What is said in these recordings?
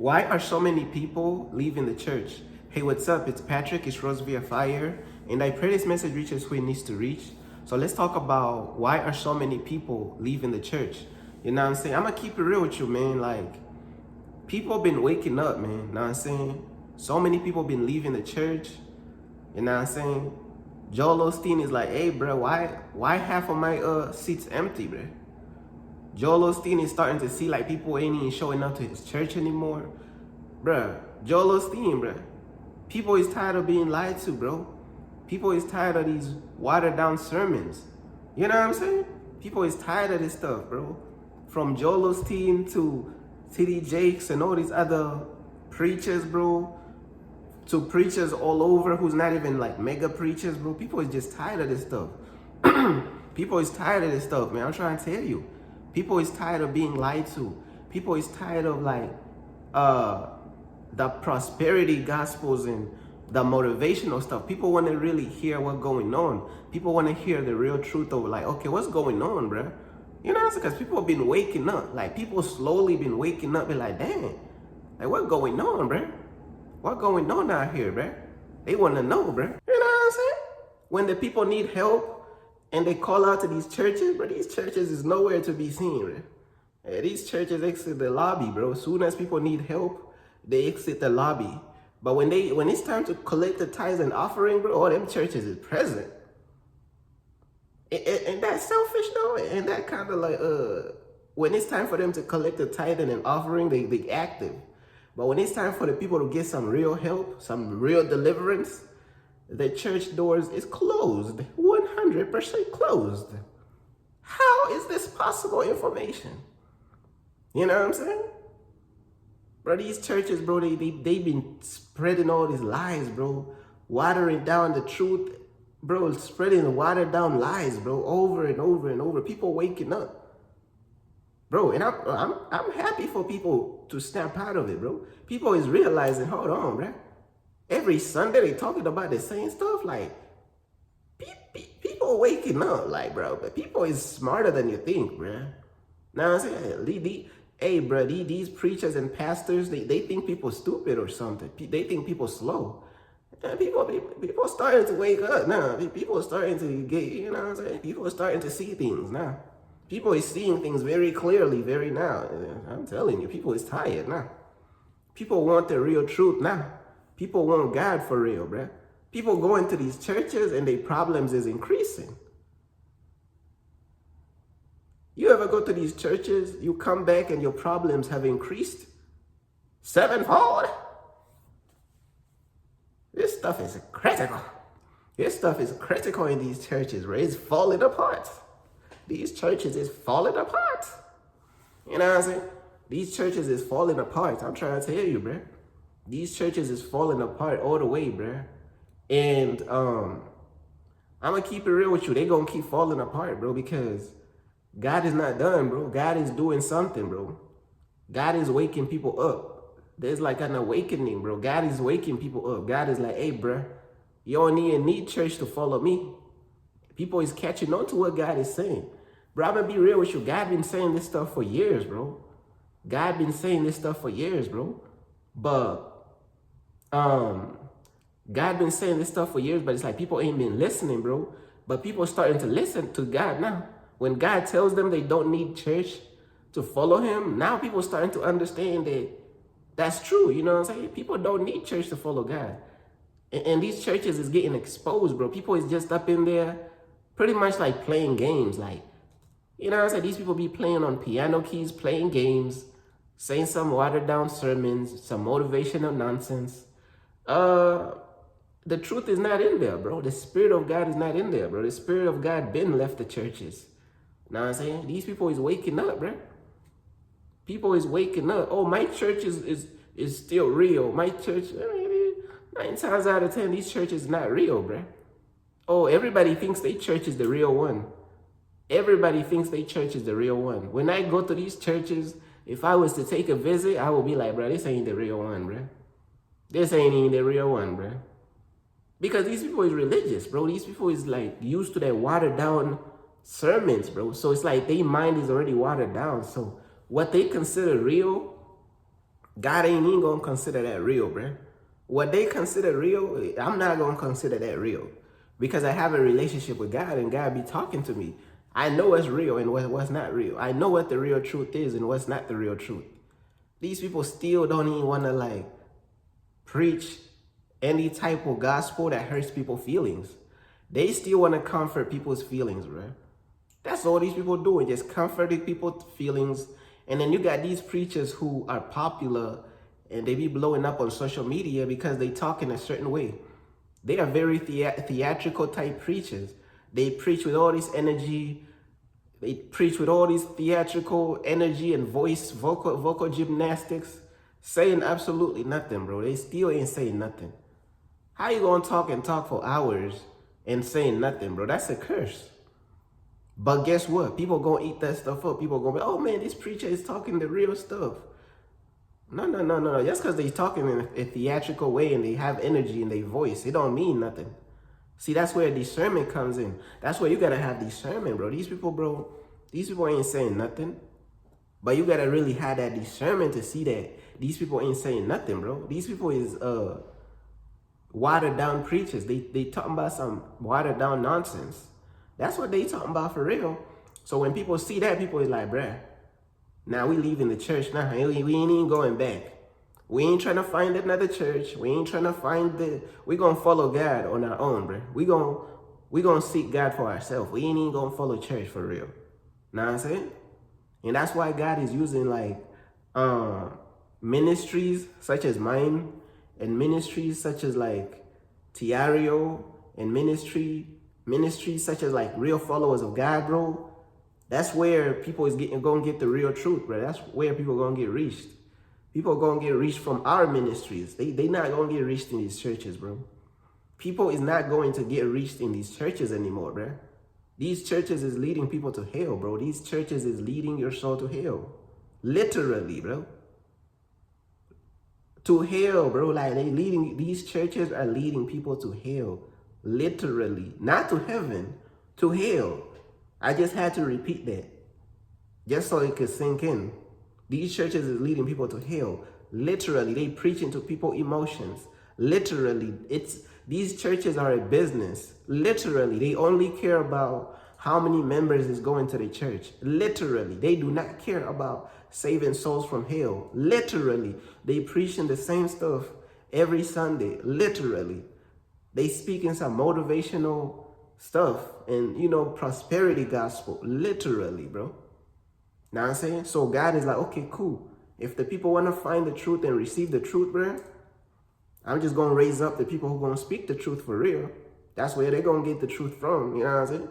Why are so many people leaving the church? Hey, what's up? It's Patrick, it's Rose via Fire, and I pray this message reaches who it needs to reach. So let's talk about why are so many people leaving the church? You know what I'm saying? I'm gonna keep it real with you, man. Like, people been waking up, man. You know what I'm saying? So many people been leaving the church. You know what I'm saying? Joel Osteen is like, hey, bro, why half of my seats empty, bro? Joel Osteen is starting to see like people ain't even showing up to his church anymore. Bruh, Joel Osteen, bruh. People is tired of being lied to, bro. People is tired of these watered down sermons. You know what I'm saying? People is tired of this stuff, bro. From Joel Osteen to T.D. Jakes and all these other preachers, bro, to preachers all over who's not even like mega preachers, bro. People is just tired of this stuff. People is tired of this stuff, man. I'm trying to tell you. People is tired of being lied to. People is tired of like the prosperity gospels and the motivational stuff. People want to really hear what's going on. People want to hear the real truth of like, okay, what's going on, bro? You know, because people have been waking up. Like, people slowly been waking up. Be like, dang, like, what's going on, bro? What's going on out here, bro? They want to know, bro. You know what I'm saying? When the people need help and they call out to these churches, bro, these churches is nowhere to be seen, bro. Yeah, these churches exit the lobby, bro. As soon as people need help, they exit the lobby. But when it's time to collect the tithes and offering, bro, all them churches is present. And that's selfish, though. And that kind of like, when it's time for them to collect the tithe and an offering, they active. But when it's time for the people to get some real help, some real deliverance, the church doors is closed, 100% closed. How is this possible information? You know what I'm saying? Bro, these churches, bro, they been spreading all these lies, bro. Watering down the truth, bro, spreading watered down lies, bro, over and over and over. People waking up. Bro, and I'm happy for people to snap out of it, bro. People is realizing, hold on, bro. Every Sunday they talking about the same stuff. Like, people waking up, like, bro. But people is smarter than you think, bro. Now I'm saying, hey, bro, these preachers and pastors, they think people stupid or something. They think people slow. And people starting to wake up now. People are starting to get, you know what I'm saying? People are starting to see things now. People is seeing things very clearly, very now. I'm telling you, people is tired now. People want the real truth now. People want God for real, bro. People go into these churches and their problems is increasing. You ever go to these churches, you come back and your problems have increased sevenfold? This stuff is critical. This stuff is critical in these churches, bro. It's falling apart. These churches is falling apart. You know what I'm saying? These churches is falling apart. I'm trying to tell you, bro. These churches is falling apart all the way, bro. And I'm going to keep it real with you. They going to keep falling apart, bro, because God is not done, bro. God is doing something, bro. God is waking people up. There's like an awakening, bro. God is waking people up. God is like, hey, bro, you don't even need church to follow me. People is catching on to what God is saying. Bro, I'm going to be real with you. God been saying this stuff for years, bro. God been saying this stuff for years, bro. But God been saying this stuff for years, but it's like people ain't been listening, bro. But people are starting to listen to God now. When God tells them they don't need church to follow him, now people are starting to understand that that's true. You know what I'm saying? People don't need church to follow God. And these churches is getting exposed, bro. People is just up in there pretty much like playing games. Like, you know what I'm saying? These people be playing on piano keys, playing games, saying some watered down sermons, some motivational nonsense. The truth is not in there, bro. The Spirit of God is not in there, bro. The Spirit of God been left the churches. Know what I'm saying? These people is waking up, bro. People is waking up. Oh, my church is still real. My church, 9 times out of 10, these churches not real, bro. Oh, everybody thinks their church is the real one. Everybody thinks their church is the real one. When I go to these churches, if I was to take a visit, I would be like, bro, this ain't the real one, bro. This ain't even the real one, bro. Because these people is religious, bro. These people is like used to that watered down sermons, bro. So it's like their mind is already watered down. So what they consider real, God ain't even gonna consider that real, bruh. What they consider real, I'm not gonna consider that real. Because I have a relationship with God and God be talking to me. I know what's real and what's not real. I know what the real truth is and what's not the real truth. These people still don't even wanna like preach any type of gospel that hurts people's feelings. They still wanna comfort people's feelings, bruh. That's all these people doing, just comforting people's feelings. And then you got these preachers who are popular and they be blowing up on social media because they talk in a certain way. They are very theatrical type preachers. They preach with all this energy. They preach with all this theatrical energy and vocal gymnastics, saying absolutely nothing, bro. They still ain't saying nothing. How you gonna talk and talk for hours and saying nothing, bro? That's a curse. But guess what? People gonna eat that stuff up. People gonna be, oh man, this preacher is talking the real stuff. No. Just because they talking in a theatrical way and they have energy in their voice, it don't mean nothing. See, that's where discernment comes in. That's where you gotta have discernment, bro. These people ain't saying nothing. But you gotta really have that discernment to see that these people ain't saying nothing, bro. These people is watered down preachers. They talking about some watered down nonsense. That's what they talking about for real. So when people see that, people is like, bruh, now we leaving the church now. We ain't even going back. We ain't trying to find another church. We ain't trying to find we gonna follow God on our own, bruh. We gonna seek God for ourselves. We ain't even gonna follow church for real. Know what I'm saying? And that's why God is using like ministries such as mine and ministries such as like Tiario and ministries such as like Real Followers of God, bro. That's where people is gonna get the real truth, bro. That's where people gonna get reached. People are gonna get reached from our ministries. They not gonna get reached in these churches, bro. People is not going to get reached in these churches anymore, bro. These churches is leading people to hell, bro. These churches is leading your soul to hell. Literally, bro. To hell, bro. Like these churches are leading people to hell. Literally. Not to heaven, to hell. I just had to repeat that. Just so it could sink in. These churches is leading people to hell. Literally, they preaching to people's emotions. Literally, these churches are a business. Literally, they only care about how many members is going to the church. Literally, they do not care about saving souls from hell. Literally, they preaching the same stuff every Sunday. Literally, they speaking some motivational stuff and, prosperity gospel. Literally, bro. Know what I'm saying? So God is like, okay, cool. If the people want to find the truth and receive the truth, bro, I'm just going to raise up the people who going to speak the truth for real. That's where they're going to get the truth from. You know what I'm saying?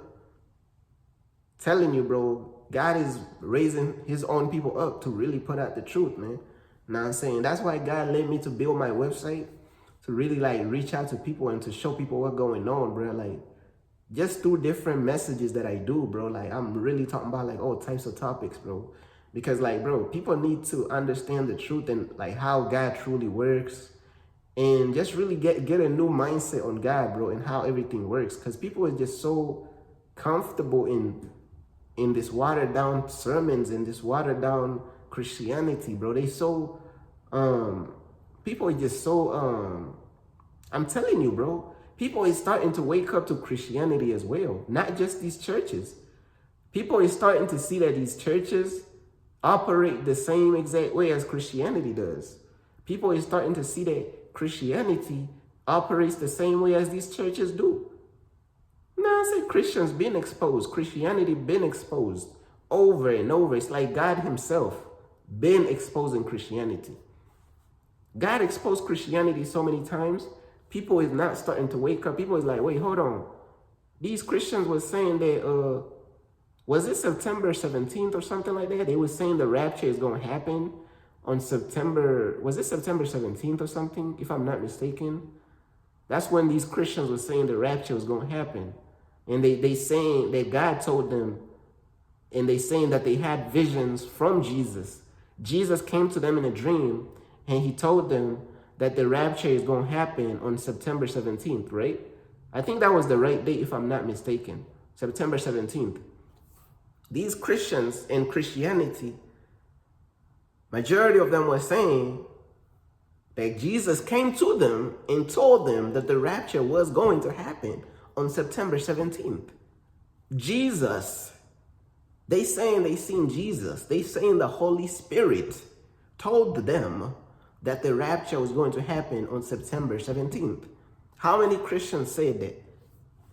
Telling you, bro, God is raising his own people up to really put out the truth, man. Know what I'm saying? That's why God led me to build my website, to really like reach out to people and to show people what's going on, bro. Like, just through different messages that I do, bro. Like, I'm really talking about like all types of topics, bro. Because like, bro, people need to understand the truth and like how God truly works. And just really get a new mindset on God, bro, and how everything works. Because people are just so comfortable in this watered down sermons and this watered down Christianity, bro. They so people are just so I'm telling you, bro, people is starting to wake up to Christianity as well, not just these churches. People is starting to see that these churches operate the same exact way as Christianity does. People is starting to see that Christianity operates the same way as these churches do. No, I say Christians been exposed. Christianity been exposed over and over. It's like God himself been exposing Christianity. God exposed Christianity so many times. People is not starting to wake up. People is like, wait, hold on. These Christians was saying that, was it September 17th or something like that? They was saying the rapture is going to happen on was it September 17th or something, if I'm not mistaken? That's when these Christians were saying the rapture was going to happen. And they saying that God told them, and they saying that they had visions from Jesus. Jesus came to them in a dream, and he told them that the rapture is going to happen on September 17th, right? I think that was the right date, if I'm not mistaken. September 17th. These Christians in Christianity, majority of them were saying That Jesus came to them and told them that the rapture was going to happen on September 17th. Jesus, they saying they seen Jesus. They saying the Holy Spirit told them that the rapture was going to happen on September 17th. How many Christians said that?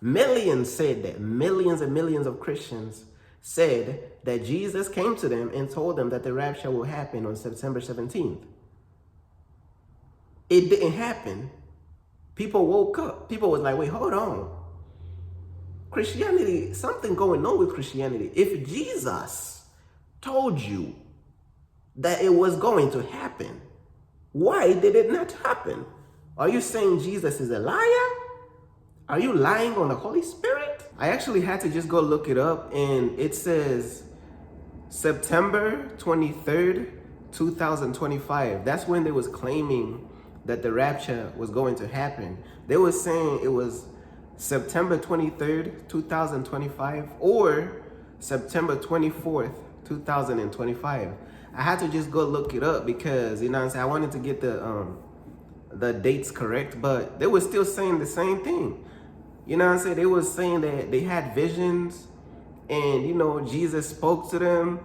Millions said that. Millions and millions of Christians said that Jesus came to them and told them that the rapture will happen on September 17th. It didn't happen. People woke up. People was like, wait, hold on. Christianity, something going on with Christianity. If Jesus told you that it was going to happen, why did it not happen? Are you saying Jesus is a liar? Are you lying on the Holy Spirit? I actually had to just go look it up, and it says September 23rd, 2025. That's when they was claiming that the rapture was going to happen. They were saying it was September 23rd, 2025 or September 24th, 2025. I had to just go look it up because, you know what I'm saying, I wanted to get the dates correct, but they were still saying the same thing. You know what I'm saying? They was saying that they had visions and, you know, Jesus spoke to them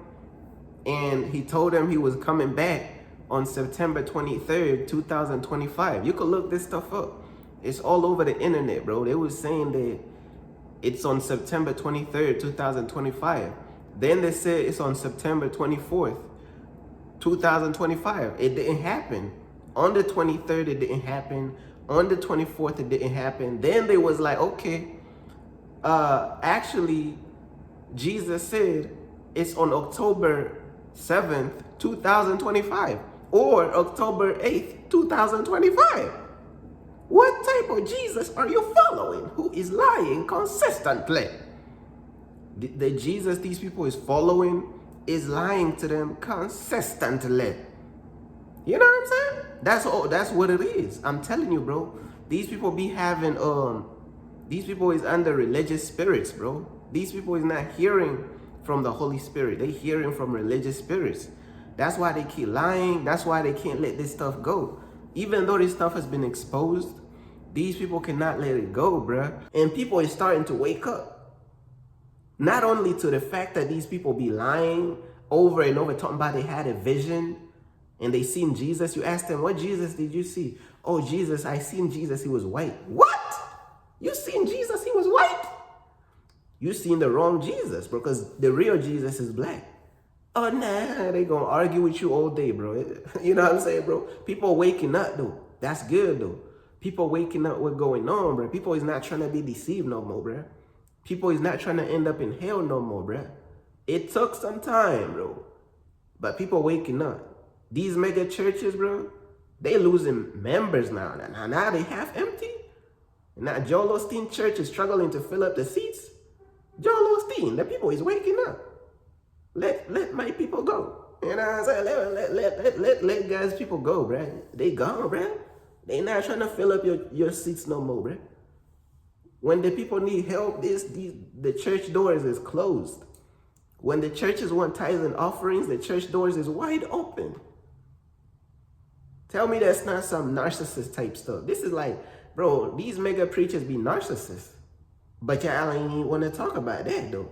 and he told them he was coming back on September 23rd, 2025. You could look this stuff up. It's all over the internet, bro. They was saying that it's on September 23rd, 2025. Then they said it's on September 24th, 2025. It didn't happen. On the 23rd, it didn't happen. On the 24th, it didn't happen. Then they was like, okay, actually, Jesus said it's on October 7th, 2025 or October 8th, 2025. What type of Jesus are you following who is lying consistently? The Jesus these people is following is lying to them consistently. You know what I'm saying? That's what it is. I'm telling you, bro. These people be having these people is under religious spirits, bro. These people is not hearing from the Holy Spirit. They hearing from religious spirits. That's why they keep lying. That's why they can't let this stuff go. Even though this stuff has been exposed, these people cannot let it go, bruh. And people is starting to wake up. Not only to the fact that these people be lying over and over, talking about they had a vision and they seen Jesus. You ask them, what Jesus did you see? Oh, Jesus, I seen Jesus, he was white. What? You seen Jesus, he was white? You seen the wrong Jesus, bro, because the real Jesus is black. Oh, nah, they gonna argue with you all day, bro. You know what I'm saying, bro? People waking up, though. That's good, though. People waking up, what's going on, bro? People is not trying to be deceived no more, bro. People is not trying to end up in hell no more, bro. It took some time, bro. But people waking up. These mega churches, bro, they losing members now. Now they half empty. Now Joel Osteen Church is struggling to fill up the seats. Joel Osteen, the people is waking up. Let my people go. You know what I'm saying? Let guys people go, bro. They gone, bro. They not trying to fill up your seats no more, bro. When the people need help, the church doors is closed. When the churches want tithes and offerings, the church doors is wide open. Tell me that's not some narcissist type stuff. This is like, bro, these mega preachers be narcissists. But y'all ain't even want to talk about that, though.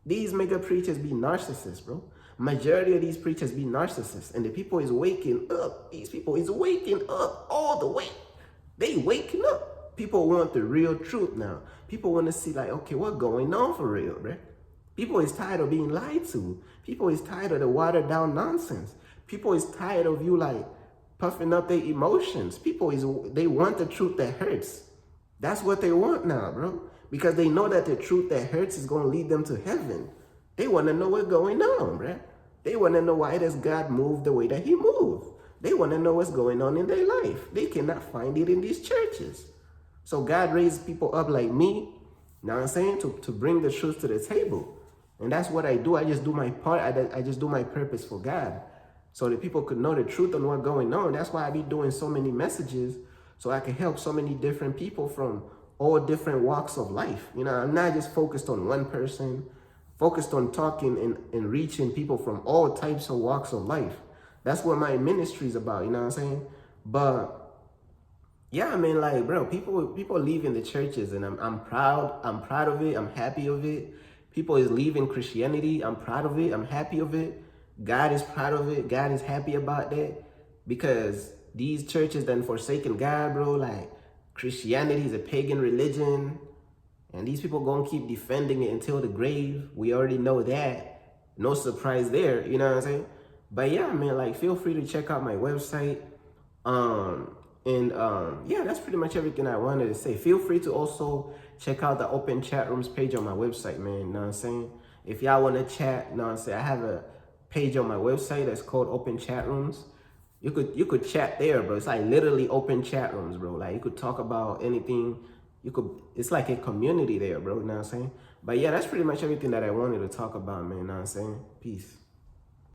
These mega preachers be narcissists, bro. Majority of these preachers be narcissists. And the people is waking up. These people is waking up all the way. They waking up. People want the real truth now. People want to see like, okay, what's going on for real, bro? People is tired of being lied to. People is tired of the watered down nonsense. People is tired of you like puffing up their emotions. They want the truth that hurts. That's what they want now, bro. Because they know that the truth that hurts is going to lead them to heaven. They want to know what's going on, bro. They want to know why does God move the way that he moved. They want to know what's going on in their life. They cannot find it in these churches. So God raised people up like me, you know what I'm saying, to bring the truth to the table. And that's what I do. I just do my part. I just do my purpose for God. So that people could know the truth on what's going on. That's why I be doing so many messages. So I can help so many different people from all different walks of life. You know, I'm not just focused on one person, focused on talking and reaching people from all types of walks of life. That's what my ministry is about, you know what I'm saying? But yeah, I mean, like, bro, people leaving the churches, and I'm proud. I'm proud of it. I'm happy of it. People is leaving Christianity. I'm proud of it. I'm happy of it. God is proud of it. God is happy about that, because these churches done forsaken God, bro. Like, Christianity is a pagan religion, and these people gonna keep defending it until the grave. We already know that. No surprise there. You know what I'm saying? But yeah, man, like, feel free to check out my website. Yeah, that's pretty much everything I wanted to say. Feel free to also check out the open chat rooms page on my website, man. You know what I'm saying? If y'all want to chat, you know what I'm saying? I have a page on my website that's called Open Chat Rooms. You could chat there, bro. It's like literally open chat rooms, bro. Like, you could talk about anything. It's like a community there, bro. You know what I'm saying? But yeah, that's pretty much everything that I wanted to talk about, man. You know what I'm saying? Peace.